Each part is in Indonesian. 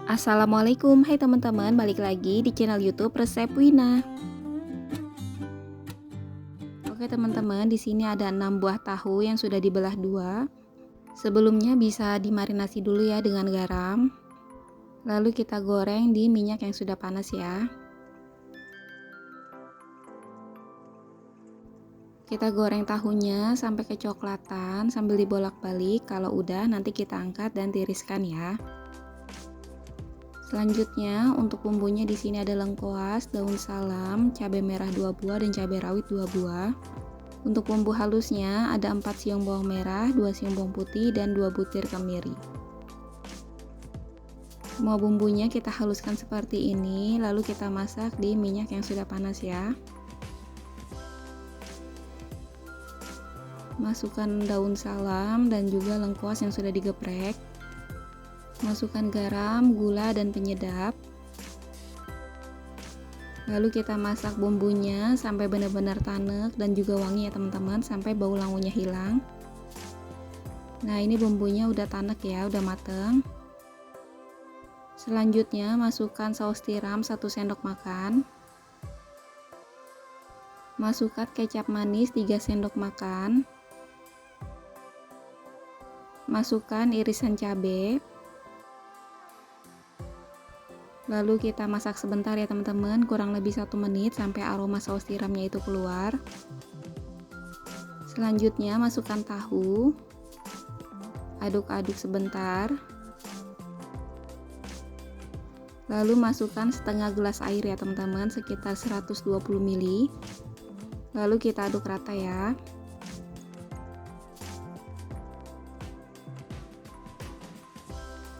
Assalamualaikum, hai teman-teman, balik lagi di channel YouTube Resep Wina. Oke teman-teman, di sini ada 6 buah tahu yang sudah dibelah dua. Sebelumnya bisa dimarinasi dulu ya dengan garam. Lalu kita goreng di minyak yang sudah panas ya. Kita goreng tahunya sampai kecoklatan sambil dibolak-balik. Kalau udah nanti kita angkat dan tiriskan ya. Selanjutnya untuk bumbunya di sini ada lengkuas, daun salam, cabai merah 2 buah dan cabai rawit 2 buah. Untuk bumbu halusnya ada 4 siung bawang merah, 2 siung bawang putih dan 2 butir kemiri. Semua bumbunya kita haluskan seperti ini, lalu kita masak di minyak yang sudah panas ya. Masukkan daun salam dan juga lengkuas yang sudah digeprek. Masukkan garam, gula, dan penyedap. Lalu kita masak bumbunya sampai benar-benar tanek dan juga wangi ya teman-teman, sampai bau langunya hilang. Nah ini bumbunya udah tanek ya, udah mateng. Selanjutnya masukkan saus tiram 1 sendok makan. Masukkan kecap manis 3 sendok makan. Masukkan irisan cabai. Lalu kita masak sebentar ya teman-teman, kurang lebih 1 menit sampai aroma saus tiramnya itu keluar. Selanjutnya masukkan tahu. Aduk-aduk sebentar. Lalu masukkan setengah gelas air ya teman-teman, sekitar 120 ml. Lalu kita aduk rata ya.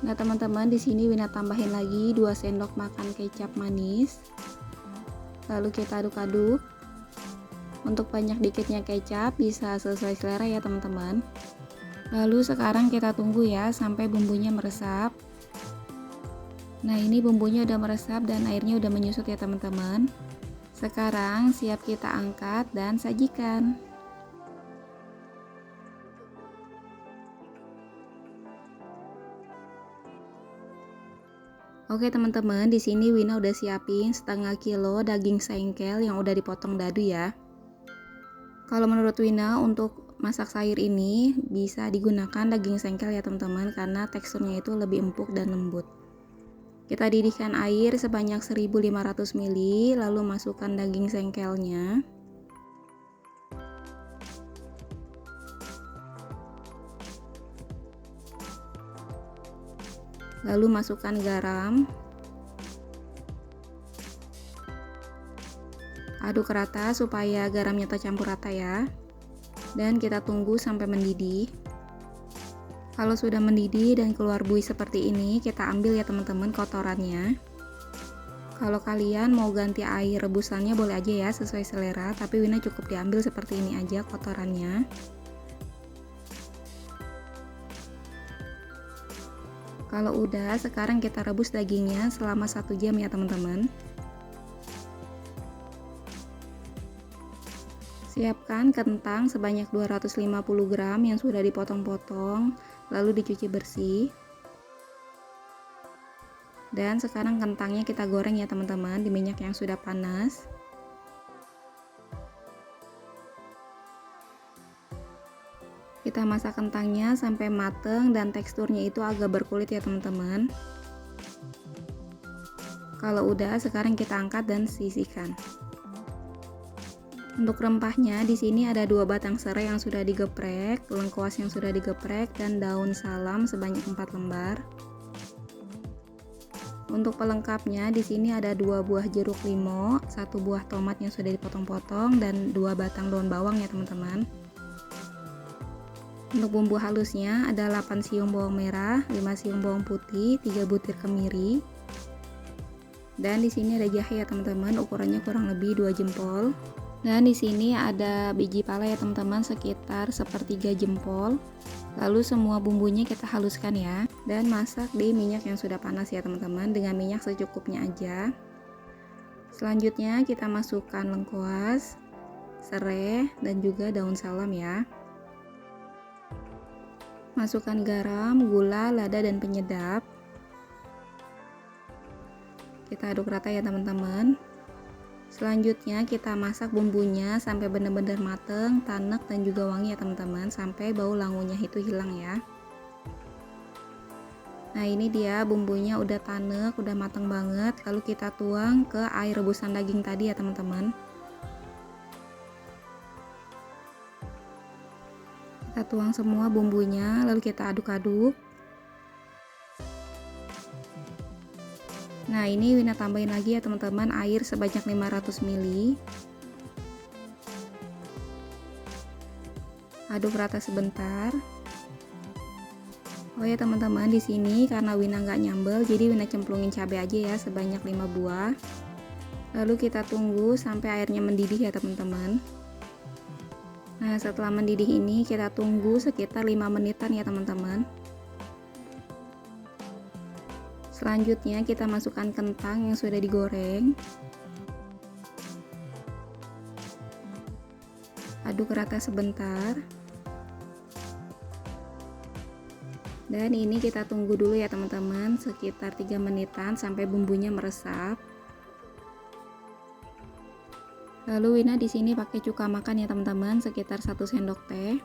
Nah teman-teman, di sini Wina tambahin lagi 2 sendok makan kecap manis. Lalu kita aduk-aduk. Untuk banyak dikitnya kecap bisa sesuai selera ya teman-teman. Lalu sekarang kita tunggu ya sampai bumbunya meresap. Nah ini bumbunya udah meresap dan airnya udah menyusut ya teman-teman. Sekarang siap kita angkat dan sajikan. Oke teman-teman, di sini Wina udah siapin setengah kilo daging sengkel yang udah dipotong dadu ya. Kalau menurut Wina untuk masak sayur ini bisa digunakan daging sengkel ya teman-teman, karena teksturnya itu lebih empuk dan lembut. Kita didihkan air sebanyak 1500 ml, lalu masukkan daging sengkelnya. Lalu masukkan garam. Aduk rata supaya garamnya tercampur rata ya. Dan kita tunggu sampai mendidih. Kalau sudah mendidih dan keluar buih seperti ini, kita ambil ya teman-teman kotorannya. Kalau kalian mau ganti air rebusannya boleh aja ya, sesuai selera, tapi Wina cukup diambil seperti ini aja kotorannya. Kalau udah, sekarang kita rebus dagingnya selama 1 jam ya teman-teman. Siapkan kentang sebanyak 250 gram yang sudah dipotong-potong, lalu dicuci bersih. Dan sekarang kentangnya kita goreng ya teman-teman di minyak yang sudah panas. Kita masak kentangnya sampai mateng dan teksturnya itu agak berkulit ya teman-teman. Kalau udah, sekarang kita angkat dan sisihkan. Untuk rempahnya di sini ada 2 batang serai yang sudah digeprek, lengkuas yang sudah digeprek, dan daun salam sebanyak 4 lembar. Untuk pelengkapnya di sini ada 2 buah jeruk limau, 1 buah tomat yang sudah dipotong-potong, dan 2 batang daun bawang ya teman-teman. Untuk bumbu halusnya ada 8 siung bawang merah, 5 siung bawang putih, 3 butir kemiri. Dan di sini ada jahe ya teman-teman, ukurannya kurang lebih 2 jempol. Dan di sini ada biji pala ya teman-teman, sekitar 1/3 jempol. Lalu semua bumbunya kita haluskan ya, dan masak di minyak yang sudah panas ya teman-teman, dengan minyak secukupnya aja. Selanjutnya kita masukkan lengkuas, serai, dan juga daun salam ya. Masukkan garam, gula, lada, dan penyedap. kita aduk rata ya teman-teman. Selanjutnya kita masak bumbunya sampai benar-benar mateng, tanek dan juga wangi ya teman-teman, sampai bau langunya itu hilang ya. Nah ini dia bumbunya udah tanek, udah mateng banget. Lalu kita tuang ke air rebusan daging tadi ya teman-teman. Kita tuang semua bumbunya, lalu kita aduk-aduk. Nah ini Wina tambahin lagi ya teman-teman air sebanyak 500 ml. Aduk rata sebentar. Oh ya teman-teman, di sini karena Wina nggak nyambel, jadi Wina cemplungin cabai aja ya sebanyak 5 buah. Lalu kita tunggu sampai airnya mendidih ya teman-teman. Nah setelah mendidih ini kita tunggu sekitar 5 menitan ya teman-teman. Selanjutnya kita masukkan kentang yang sudah digoreng. Aduk rata sebentar. Dan ini kita tunggu dulu ya teman-teman, sekitar 3 menitan sampai bumbunya meresap. Lalu Wina di sini pakai cuka makan ya teman-teman, sekitar 1 sendok teh.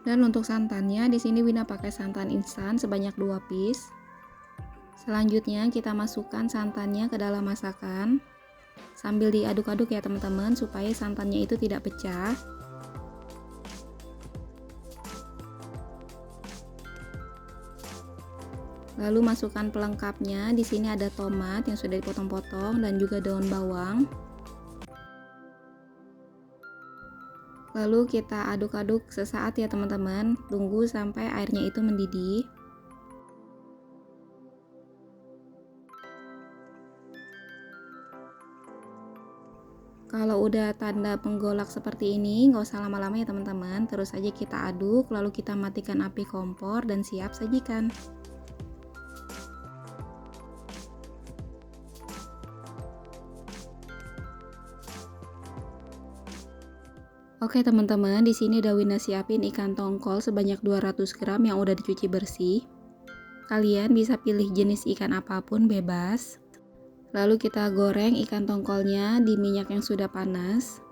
Dan untuk santannya di sini Wina pakai santan instan sebanyak 2 piece. Selanjutnya kita masukkan santannya ke dalam masakan sambil diaduk-aduk ya teman-teman, supaya santannya itu tidak pecah. Lalu masukkan pelengkapnya. Di sini ada tomat yang sudah dipotong-potong dan juga daun bawang. Lalu kita aduk-aduk sesaat ya teman-teman, tunggu sampai airnya itu mendidih. Kalau udah tanda menggolak seperti ini, nggak usah lama-lama ya teman-teman, terus aja kita aduk, lalu kita matikan api kompor dan siap sajikan. Oke teman-teman, di sini udah Wina siapin ikan tongkol sebanyak 200 gram yang udah dicuci bersih. Kalian bisa pilih jenis ikan apapun, bebas. Lalu kita goreng ikan tongkolnya di minyak yang sudah panas.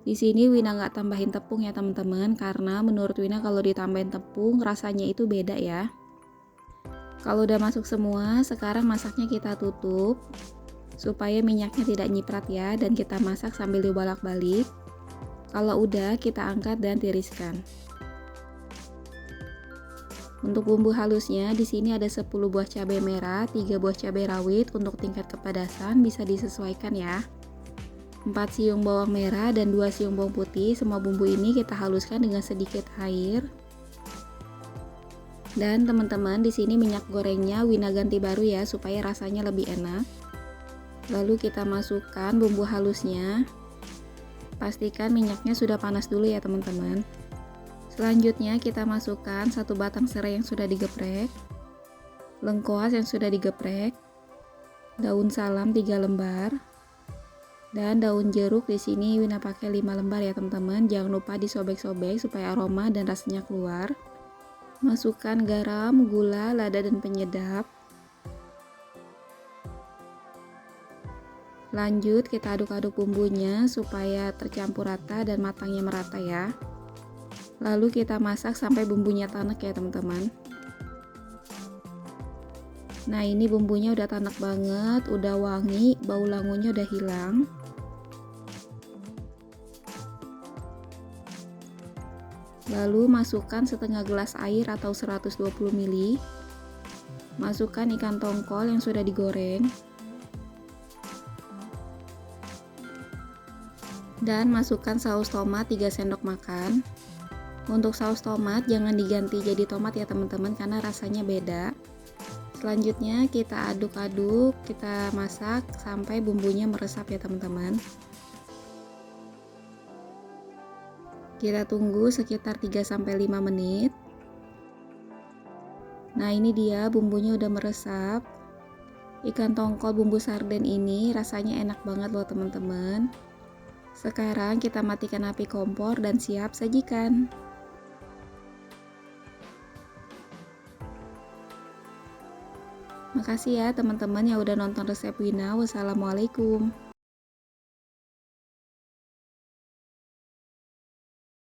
Di sini Wina nggak tambahin tepung ya teman-teman, karena menurut Wina kalau ditambahin tepung rasanya itu beda ya. Kalau udah masuk semua, sekarang masaknya kita tutup supaya minyaknya tidak nyiprat ya, dan kita masak sambil dibolak-balik. Kalau udah, kita angkat dan tiriskan. Untuk bumbu halusnya di sini ada 10 buah cabai merah, 3 buah cabai rawit. Untuk tingkat kepedasan bisa disesuaikan ya. 4 siung bawang merah dan 2 siung bawang putih. Semua bumbu ini kita haluskan dengan sedikit air. Dan teman-teman, di sini minyak gorengnya Wina ganti baru ya, supaya rasanya lebih enak. Lalu kita masukkan bumbu halusnya. Pastikan minyaknya sudah panas dulu ya teman-teman. Selanjutnya kita masukkan 1 batang serai yang sudah digeprek, lengkuas yang sudah digeprek, daun salam 3 lembar, dan daun jeruk di sini Wina pakai 5 lembar ya teman-teman. Jangan lupa disobek-sobek supaya aroma dan rasanya keluar. Masukkan garam, gula, lada dan penyedap. Lanjut kita aduk-aduk bumbunya supaya tercampur rata dan matangnya merata ya. Lalu kita masak sampai bumbunya tanek ya teman-teman. Nah ini bumbunya udah tanek banget, udah wangi, bau langunya udah hilang. Lalu masukkan setengah gelas air atau 120 ml. Masukkan ikan tongkol yang sudah digoreng. Dan masukkan saus tomat 3 sendok makan. Untuk saus tomat jangan diganti jadi tomat ya teman-teman, karena rasanya beda. Selanjutnya kita aduk-aduk, kita masak sampai bumbunya meresap ya teman-teman. Kita tunggu sekitar 3-5 menit. Nah ini dia bumbunya udah meresap. Ikan tongkol bumbu sarden ini rasanya enak banget loh teman-teman. Sekarang kita matikan api kompor dan siap sajikan. Makasih ya teman-teman yang udah nonton resep Wina. Wassalamualaikum.